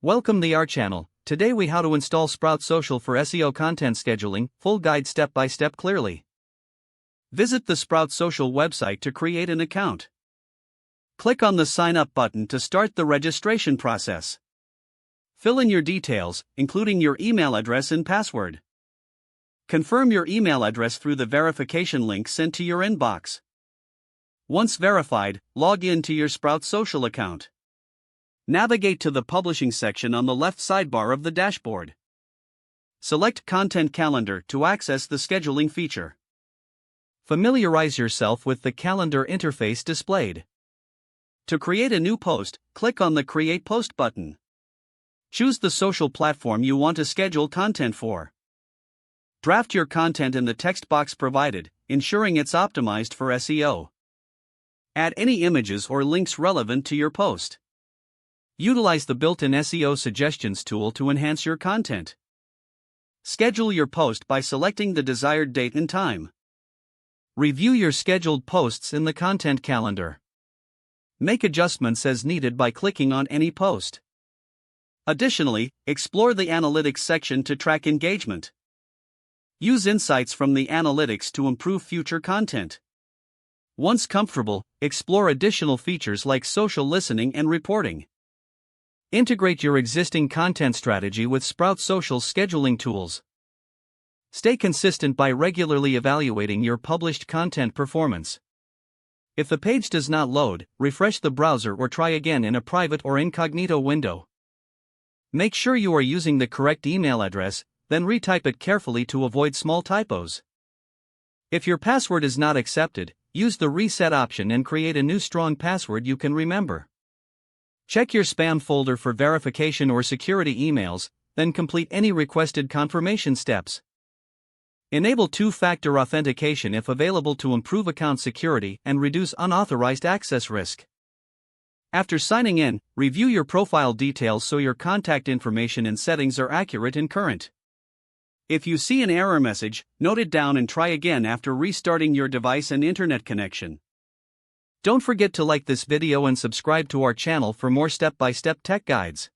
Welcome to our channel. Today we how to install Sprout Social for SEO content scheduling, full guide step by step clearly. Visit the Sprout Social website to create an account. Click on the sign up button to start the registration process. Fill in your details, including your email address and password. Confirm your email address through the verification link sent to your inbox. Once verified, log in to your Sprout Social account. Navigate to the publishing section on the left sidebar of the dashboard. Select Content Calendar to access the scheduling feature. Familiarize yourself with the calendar interface displayed. To create a new post, click on the Create Post button. Choose the social platform you want to schedule content for. Draft your content in the text box provided, ensuring it's optimized for SEO. Add any images or links relevant to your post. Utilize the built-in SEO suggestions tool to enhance your content. Schedule your post by selecting the desired date and time. Review your scheduled posts in the content calendar. Make adjustments as needed by clicking on any post. Additionally, explore the Analytics section to track engagement. Use insights from the analytics to improve future content. Once comfortable, explore additional features like social listening and reporting. Integrate your existing content strategy with Sprout Social's scheduling tools. Stay consistent by regularly evaluating your published content performance. If the page does not load, refresh the browser or try again in a private or incognito window. Make sure you are using the correct email address, then retype it carefully to avoid small typos. If your password is not accepted, use the reset option and create a new strong password you can remember. Check your spam folder for verification or security emails, then complete any requested confirmation steps. Enable two-factor authentication if available to improve account security and reduce unauthorized access risk. After signing in, review your profile details so your contact information and settings are accurate and current. If you see an error message, note it down and try again after restarting your device and internet connection. Don't forget to like this video and subscribe to our channel for more step-by-step tech guides.